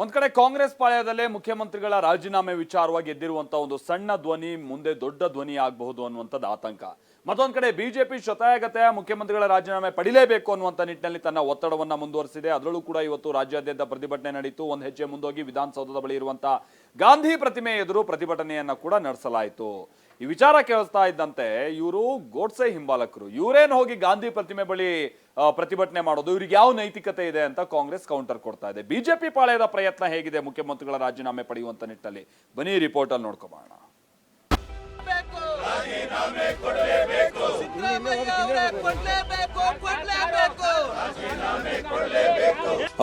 ಒಂದ್ ಕಡೆ ಕಾಂಗ್ರೆಸ್ ಪಾಳ್ಯದಲ್ಲೇ ಮುಖ್ಯಮಂತ್ರಿಗಳ ರಾಜೀನಾಮೆ ವಿಚಾರವಾಗಿ ಎದ್ದಿರುವಂತ ಒಂದು ಸಣ್ಣ ಧ್ವನಿ ಮುಂದೆ ದೊಡ್ಡ ಧ್ವನಿ ಆಗಬಹುದು ಅನ್ನುವಂಥದ್ದು ಆತಂಕ. ಮತ್ತೊಂದ್ ಕಡೆ ಬಿಜೆಪಿ ಶತಾಯಗತಾಯ ಮುಖ್ಯಮಂತ್ರಿಗಳ ರಾಜೀನಾಮೆ ಪಡಿಲೇಬೇಕು ಅನ್ನುವಂಥ ನಿಟ್ಟಿನಲ್ಲಿ ತನ್ನ ಒತ್ತಡವನ್ನ ಮುಂದುವರಿಸಿದೆ. ಅದರಲ್ಲೂ ಕೂಡ ಇವತ್ತು ರಾಜ್ಯಾದ್ಯಂತ ಪ್ರತಿಭಟನೆ ನಡೆಯಿತು. ಒಂದು ಹೆಜ್ಜೆ ಮುಂದೋಗಿ ವಿಧಾನಸೌಧದ ಬಳಿ ಇರುವಂತ ಗಾಂಧಿ ಪ್ರತಿಮೆ ಎದುರು ಪ್ರತಿಭಟನೆಯನ್ನ ಕೂಡ ನಡೆಸಲಾಯಿತು. ಈ ವಿಚಾರ ಕೇಳಿಸ್ತಾ ಇದ್ದಂತೆ ಇವರು ಗೋಡ್ಸೆ ಹಿಂಬಾಲಕರು, ಇವರೇನು ಹೋಗಿ ಗಾಂಧಿ ಪ್ರತಿಮೆ ಬಳಿ ಪ್ರತಿಭಟನೆ ಮಾಡೋದು, ಇವ್ರಿಗೆ ಯಾವ ನೈತಿಕತೆ ಇದೆ ಅಂತ ಕಾಂಗ್ರೆಸ್ ಕೌಂಟರ್ ಕೊಡ್ತಾ ಇದೆ. ಬಿಜೆಪಿ ಪಾಳ್ಯದ ಪ್ರಯತ್ನ ಹೇಗಿದೆ ಮುಖ್ಯಮಂತ್ರಿಗಳ ರಾಜೀನಾಮೆ ಪಡೆಯುವಂತ ನಿಟ್ಟಿನಲ್ಲಿ ಬನ್ನಿ ರಿಪೋರ್ಟ್ ಅಲ್ಲಿ ನೋಡ್ಕೊಬೋಣ.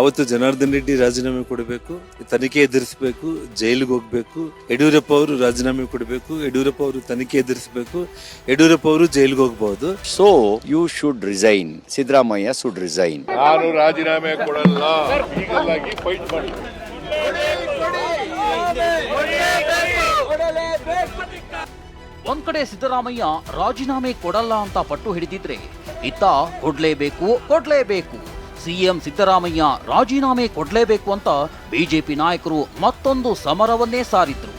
ಅವತ್ತು ಜನಾರ್ದನ್ ರೆಡ್ಡಿ ರಾಜೀನಾಮೆ ಕೊಡಬೇಕು, ತನಿಖೆ ಎದುರಿಸಬೇಕು, ಜೈಲಿಗೆ ಹೋಗ್ಬೇಕು. ಯಡಿಯೂರಪ್ಪ ಅವರು ರಾಜೀನಾಮೆ ಕೊಡಬೇಕು, ಯಡಿಯೂರಪ್ಪ ಅವರು ತನಿಖೆ ಎದುರಿಸಬೇಕು, ಯಡಿಯೂರಪ್ಪ ಅವರು ಜೈಲಿಗೆ ಹೋಗಬಹುದು. So you should resign, Siddaramaiah should resign. ನಾನು ರಾಜೀನಾಮೆ ಕೊಡಲ್ಲ, ಲೀಗಲ್ ಫೈಟ್ ಮಾಡಿ. ಒಂದ್ ಕಡೆ ಸಿದ್ದರಾಮಯ್ಯ ರಾಜೀನಾಮೆ ಕೊಡಲ್ಲ ಅಂತ ಪಟ್ಟು ಹಿಡಿದಿದ್ರೆ, ಇತ್ತ ಕೊಡ್ಲೇಬೇಕು ಸಿಎಂ ಸಿದ್ದರಾಮಯ್ಯ ರಾಜೀನಾಮೆ ಕೊಡ್ಲೇಬೇಕು ಅಂತ ಬಿಜೆಪಿ ನಾಯಕರು ಮತ್ತೊಂದು ಸಮರವನ್ನೇ ಸಾರಿದ್ರು.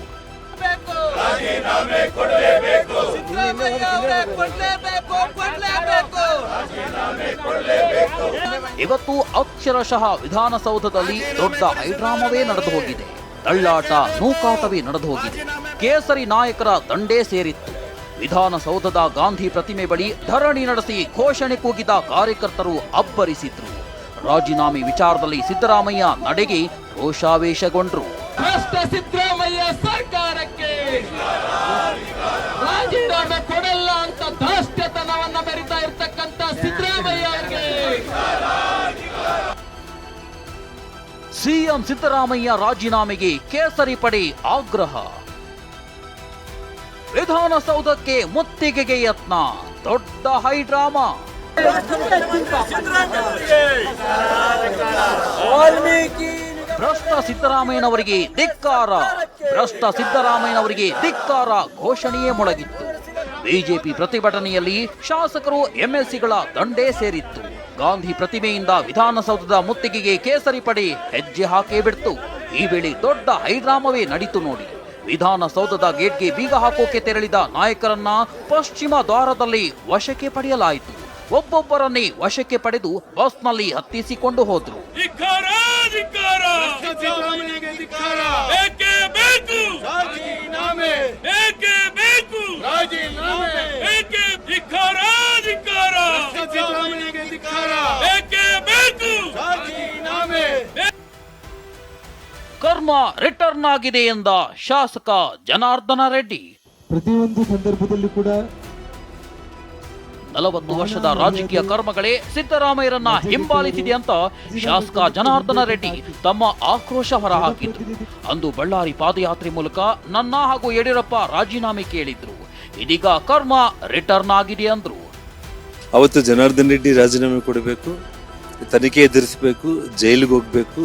ಇವತ್ತು ಅಕ್ಷರಶಃ ವಿಧಾನಸೌಧದಲ್ಲಿ ದೊಡ್ಡ ಹೈಡ್ರಾಮವೇ ನಡೆದು ಹೋಗಿದೆ. ತಳ್ಳಾಟ ನೂಕಾಟವೇ ನಡೆದು ಹೋಗಿದೆ. ಕೇಸರಿ ನಾಯಕರ ದಂಡೇ ಸೇರಿತ್ತು. ವಿಧಾನಸೌಧದ ಗಾಂಧಿ ಪ್ರತಿಮೆ ಬಳಿ ಧರಣಿ ನಡೆಸಿ ಘೋಷಣೆ ಕೂಗಿದ ಕಾರ್ಯಕರ್ತರು ಅಬ್ಬರಿಸಿದ್ರು. ರಾಜೀನಾಮೆ ವಿಚಾರದಲ್ಲಿ ಸಿದ್ದರಾಮಯ್ಯ ನಡೆಗೆ ರೋಷಾವೇಶಗೊಂಡ್ರು. ಸಿದ್ದರಾಮಯ್ಯ ಸರ್ಕಾರಕ್ಕೆ ರಾಜೀನಾಮೆ ಕೊಡಲ್ಲ ಅಂತ ದಾಷ್ಟ್ಯತನವನ್ನ ಮೆರಿತಾ ಇರ್ತಕ್ಕಂಥ ಸಿದ್ದರಾಮಯ್ಯ ಅವರಿಗೆ ಸಿಎಂ ಸಿದ್ದರಾಮಯ್ಯ ರಾಜೀನಾಮೆಗೆ ಕೇಸರಿ ಪಡೆ ಆಗ್ರಹ. ವಿಧಾನಸೌಧಕ್ಕೆ ಮುತ್ತಿಗೆಗೆ ಯತ್ನ, ದೊಡ್ಡ ಹೈಡ್ರಾಮಾ. ಭ್ರಷ್ಟ ಸಿದ್ದರಾಮಯ್ಯನವರಿಗೆ ಧಿಕ್ಕಾರ ಘೋಷಣೆಯೇ ಮೊಳಗಿತ್ತು. ಬಿಜೆಪಿ ಪ್ರತಿಭಟನೆಯಲ್ಲಿ ಶಾಸಕರು ಎಂಎಲ್ಸಿಗಳ ದಂಡೇ ಸೇರಿತ್ತು. ಗಾಂಧಿ ಪ್ರತಿಮೆಯಿಂದ ವಿಧಾನಸೌಧದ ಮುತ್ತಿಗೆಗೆ ಕೇಸರಿ ಪಡೆ ಹೆಜ್ಜೆ ಹಾಕೇ ಬಿಡ್ತು. ಈ ವೇಳೆ ದೊಡ್ಡ ಹೈಡ್ರಾಮವೇ ನಡೀತು ನೋಡಿ. ವಿಧಾನಸೌಧದ ಗೇಟ್ಗೆ ಬೀಗ ಹಾಕೋಕೆ ತೆರಳಿದ ನಾಯಕರನ್ನ ಪಶ್ಚಿಮ ದ್ವಾರದಲ್ಲಿ ವಶಕ್ಕೆ ಪಡೆಯಲಾಯಿತು. ಒಬ್ಬೊಬ್ಬರನ್ನೇ ವಶಕ್ಕೆ ಪಡೆದು ಬಸ್ನಲ್ಲಿ ಹತ್ತಿಸಿಕೊಂಡು ಹೋದ್ರು. ಕರ್ಮ ರಿಟರ್ನ್ ಆಗಿದೆ ಎಂದ ಶಾಸಕ ಜನಾರ್ದನ ರೆಡ್ಡಿ. ಪ್ರತಿಯೊಂದು ಸಂದರ್ಭದಲ್ಲಿ ಕೂಡ 40 ವರ್ಷದ ರಾಜಕೀಯ ಕರ್ಮಗಳೇ ಸಿದ್ದರಾಮಯ್ಯರನ್ನ ಹಿಂಬಾಲಿಸಿದೆ ಅಂತ ಶಾಸಕ ಜನಾರ್ದನ ರೆಡ್ಡಿ ತಮ್ಮ ಆಕ್ರೋಶ ಹೊರಹಾಕಿದ್ರು. ಅಂದು ಬಳ್ಳಾರಿ ಪಾದಯಾತ್ರೆ ಮೂಲಕ ನನ್ನ ಹಾಗೂ ಯಡಿಯೂರಪ್ಪ ರಾಜೀನಾಮೆ ಕೇಳಿದ್ರು. ಇದೀಗ ಕರ್ಮ ರಿಟರ್ನ್ ಆಗಿದೆ ಅಂದ್ರು. ಅವತ್ತು ಜನಾರ್ದನ್ ರೆಡ್ಡಿ ರಾಜೀನಾಮೆ ಕೊಡಬೇಕು, ತನಿಖೆ ಎದುರಿಸಬೇಕು, ಜೈಲಿಗೆ ಹೋಗ್ಬೇಕು.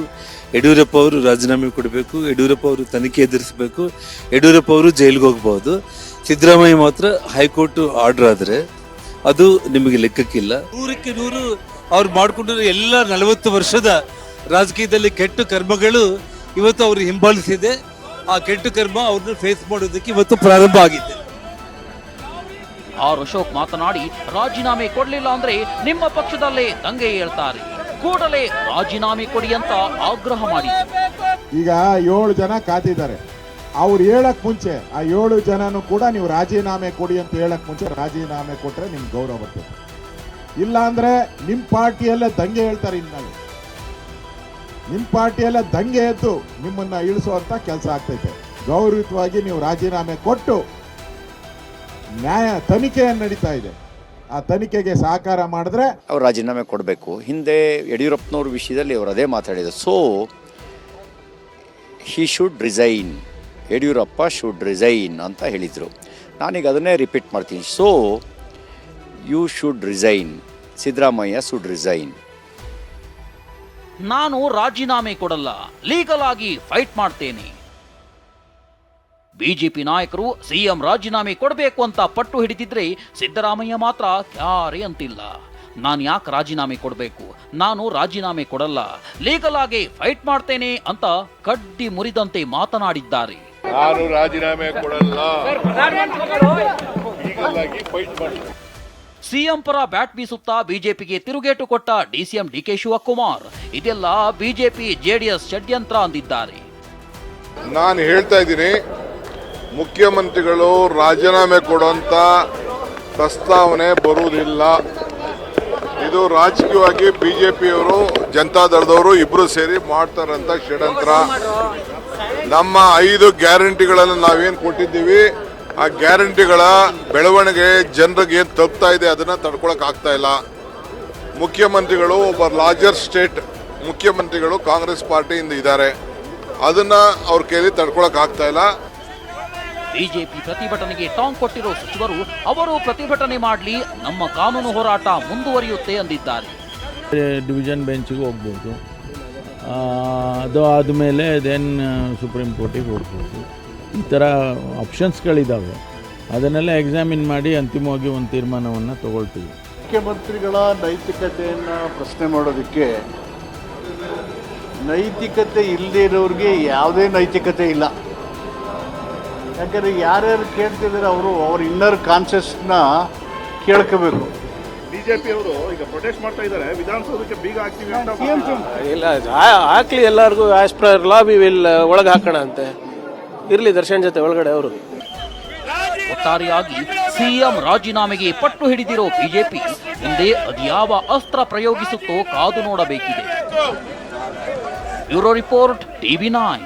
ಯಡಿಯೂರಪ್ಪ ಅವರು ರಾಜೀನಾಮೆ ಕೊಡಬೇಕು, ಯಡಿಯೂರಪ್ಪ ಅವರು ತನಿಖೆ ಎದುರಿಸಬೇಕು, ಯಡಿಯೂರಪ್ಪ ಅವರು ಜೈಲಿಗೆ ಹೋಗಬಹುದು. ಸಿದ್ದರಾಮಯ್ಯ ಮಾತ್ರ ಹೈಕೋರ್ಟ್ ಆರ್ಡರ್ ಆದ್ರೆ ಅದು ನಿಮಗೆ ಲೆಕ್ಕಕ್ಕಿಲ್ಲ. 100ಕ್ಕೆ 100 ಅವ್ರು ಮಾಡಿಕೊಂಡಿರೋ ಎಲ್ಲ 40 ವರ್ಷದ ರಾಜಕೀಯದಲ್ಲಿ ಕೆಟ್ಟ ಕರ್ಮಗಳು ಇವತ್ತು ಅವರು ಹಿಂಬಾಲಿಸಿದೆ. ಆ ಕೆಟ್ಟ ಕರ್ಮ ಅವ್ರನ್ನ ಫೇಸ್ ಮಾಡೋದಕ್ಕೆ ಇವತ್ತು ಪ್ರಾರಂಭ ಆಗಿದೆ. ಆರ್ ಅಶೋಕ್ ಮಾತನಾಡಿ, ರಾಜೀನಾಮೆ ಕೊಡ್ಲಿಲ್ಲ ಅಂದ್ರೆ ನಿಮ್ಮ ಪಕ್ಷದಲ್ಲೇ ದಂಗೆ ಹೇಳ್ತಾರೆ, ಕೂಡಲೇ ರಾಜೀನಾಮೆ ಕೊಡಿ ಅಂತ ಆಗ್ರಹ ಮಾಡಿದ್ರು. ಈಗ 7 ಜನ ಕಾತಿದ್ದಾರೆ. ಅವ್ರು ಹೇಳಕ್ ಮುಂಚೆ ಆ 7 ಜನನು ಕೂಡ ನೀವು ರಾಜೀನಾಮೆ ಕೊಡಿ ಅಂತ ಹೇಳಕ್ ಮುಂಚೆ ರಾಜೀನಾಮೆ ಕೊಟ್ರೆ ನಿಮ್ಗೆ ಗೌರವ ಬರ್ತದೆ. ಇಲ್ಲ ಅಂದ್ರೆ ನಿಮ್ ಪಾರ್ಟಿಯಲ್ಲೇ ದಂಗೆ ಹೇಳ್ತಾರೆ. ಇನ್ಮೇಲೆ ನಿಮ್ ಪಾರ್ಟಿಯಲ್ಲೇ ದಂಗೆ ಎದ್ದು ನಿಮ್ಮನ್ನ ಇಳಿಸುವಂತ ಕೆಲಸ ಆಗ್ತೈತೆ. ಗೌರವಯುತವಾಗಿ ನೀವು ರಾಜೀನಾಮೆ ಕೊಟ್ಟು ತನಿಖೆ ನಡೀತಾ ಇದೆ, ಆ ತನಿಖೆಗೆ ಸಹಕಾರ ಮಾಡಿದ್ರೆ ಅವ್ರು ರಾಜೀನಾಮೆ ಕೊಡಬೇಕು. ಹಿಂದೆ ಯಡಿಯೂರಪ್ಪನವ್ರ ವಿಷಯದಲ್ಲಿ ಅವರು ಅದೇ ಮಾತಾಡಿದ್ರು. So he should resign, Yediyurappa should resign ಅಂತ ಹೇಳಿದರು. ನಾನೀಗ ಅದನ್ನೇ ರಿಪೀಟ್ ಮಾಡ್ತೀನಿ. So you should resign, Siddaramaiah should resign. ನಾನು ರಾಜೀನಾಮೆ ಕೊಡಲ್ಲ, ಲೀಗಲ್ ಆಗಿ ಫೈಟ್ ಮಾಡ್ತೇನೆ. ಬಿಜೆಪಿ ನಾಯಕರು ಸಿಎಂ ರಾಜೀನಾಮೆ ಕೊಡಬೇಕು ಅಂತ ಪಟ್ಟು ಹಿಡಿದಿದ್ರೆ ಸಿದ್ದರಾಮಯ್ಯ ಮಾತ್ರ ಕ್ಯಾರೆ ಅಂತಿಲ್ಲ. ನಾನು ಯಾಕೆ ರಾಜೀನಾಮೆ ಕೊಡಬೇಕು, ನಾನು ರಾಜೀನಾಮೆ ಕೊಡಲ್ಲ, ಲೀಗಲ್ ಆಗಿ ಫೈಟ್ ಮಾಡ್ತೇನೆ ಅಂತ ಕಡ್ಡಿ ಮುರಿದಂತೆ ಮಾತನಾಡಿದ್ದಾರೆ. ನಾನು ರಾಜೀನಾಮೆ ಕೊಡಲ್ಲ, ಲೀಗಲ್ ಆಗಿ ಫೈಟ್ ಮಾಡ್ತೀನಿ. ಸಿಎಂ ಪರ ಬ್ಯಾಟ್ ಬೀಸುತ್ತಾ ಬಿಜೆಪಿಗೆ ತಿರುಗೇಟು ಕೊಟ್ಟ ಡಿಸಿಎಂ ಡಿಕೆ ಶಿವಕುಮಾರ್, ಇದೆಲ್ಲ ಬಿಜೆಪಿ ಜೆಡಿಎಸ್ ಷಡ್ಯಂತ್ರ ಅಂದಿದ್ದಾರೆ. ನಾನು ಹೇಳ್ತಾ ಇದ್ದೀನಿ, ಮುಖ್ಯಮಂತ್ರಿಗಳು ರಾಜೀನಾಮೆ ಕೊಡುವಂತ ಪ್ರಸ್ತಾವನೆ ಬರುವುದಿಲ್ಲ. ಇದು ರಾಜಕೀಯವಾಗಿ ಬಿಜೆಪಿಯವರು ಜನತಾದಳದವರು ಇಬ್ರು ಸೇರಿ ಮಾಡ್ತಾರಂತ ಷಡ್ಯಂತ್ರ. ನಮ್ಮ 5 ಗ್ಯಾರಂಟಿಗಳನ್ನು ನಾವೇನು ಕೊಟ್ಟಿದ್ದೀವಿ, ಆ ಗ್ಯಾರಂಟಿಗಳ ಬೆಳವಣಿಗೆ ಜನರಿಗೆ ಏನು ತಲುಪ್ತಾ ಇದೆ ಅದನ್ನ ತಡ್ಕೊಳಕ್ ಆಗ್ತಾ ಇಲ್ಲ. ಮುಖ್ಯಮಂತ್ರಿಗಳು ಒಬ್ಬ ಲಾರ್ಜರ್ ಸ್ಟೇಟ್ ಮುಖ್ಯಮಂತ್ರಿಗಳು ಕಾಂಗ್ರೆಸ್ ಪಾರ್ಟಿಯಿಂದ ಇದ್ದಾರೆ, ಅದನ್ನ ಅವ್ರ ಕೈಲಿ ತಡ್ಕೊಳಕ್ ಆಗ್ತಾ ಇಲ್ಲ. ಬಿಜೆಪಿ ಪ್ರತಿಭಟನೆಗೆ ಟಾಂಗ್ ಕೊಟ್ಟಿರೋ ಸಚಿವರು ಅವರು ಪ್ರತಿಭಟನೆ ಮಾಡಲಿ, ನಮ್ಮ ಕಾನೂನು ಹೋರಾಟ ಮುಂದುವರಿಯುತ್ತೆ ಅಂದಿದ್ದಾರೆ. ಡಿವಿಷನ್ ಬೆಂಚ್ಗೆ ಹೋಗ್ಬೋದು, ಅದು ಆದಮೇಲೆ ದೆನ್ ಸುಪ್ರೀಂ ಕೋರ್ಟಿಗೆ ಹೋಗ್ಬೋದು. ಈ ಥರ ಆಪ್ಷನ್ಸ್ಗಳಿದ್ದಾವೆ, ಅದನ್ನೆಲ್ಲ ಎಕ್ಸಾಮಿನ್ ಮಾಡಿ ಅಂತಿಮವಾಗಿ ಒಂದು ತೀರ್ಮಾನವನ್ನು ತಗೊಳ್ತೀವಿ. ಮುಖ್ಯಮಂತ್ರಿಗಳ ನೈತಿಕತೆಯನ್ನು ಪ್ರಶ್ನೆ ಮಾಡೋದಕ್ಕೆ ನೈತಿಕತೆ ಇಲ್ಲದೇ ಇರೋರಿಗೆ ಯಾವುದೇ ನೈತಿಕತೆ ಇಲ್ಲ. ಯಾಕಂದರೆ ಯಾರ್ಯಾರು ಕೇಳ್ತಿದ್ದಾರೆ ಅವರು ಅವ್ರ ಇನ್ನರ್ ಕಾನ್ಷಿಯಸ್ನ ಕೇಳ್ಕೋಬೇಕು. ಬಿಜೆಪಿಯವರು ಈಗ ಪ್ರೊಟೆಸ್ಟ್ ಮಾಡ್ತಾ ಇದ್ದಾರೆ, ವಿಧಾನಸೌಧಕ್ಕೆ ಬೀಗ ಹಾಕ್ತೀವಿ ಅಂತ. ಇಲ್ಲ, ಹಾಕ್ಲಿ, ಎಲ್ಲರಿಗೂ as per law we will ಒಳಗೆ ಹಾಕೋಣ ಅಂತೆ. ಇರಲಿ ದರ್ಶನ್ ಜೊತೆ ಒಳಗಡೆ ಅವರು. ಒಟ್ಟಾರೆಯಾಗಿ ಸಿಎಂ ರಾಜೀನಾಮೆಗೆ ಪಟ್ಟು ಹಿಡಿದಿರೋ ಬಿಜೆಪಿ ಮುಂದೆ ಅದ್ಯಾವ ಅಸ್ತ್ರ ಪ್ರಯೋಗಿಸುತ್ತೋ ಕಾದು ನೋಡಬೇಕಿದೆ. Bureau report, TV9.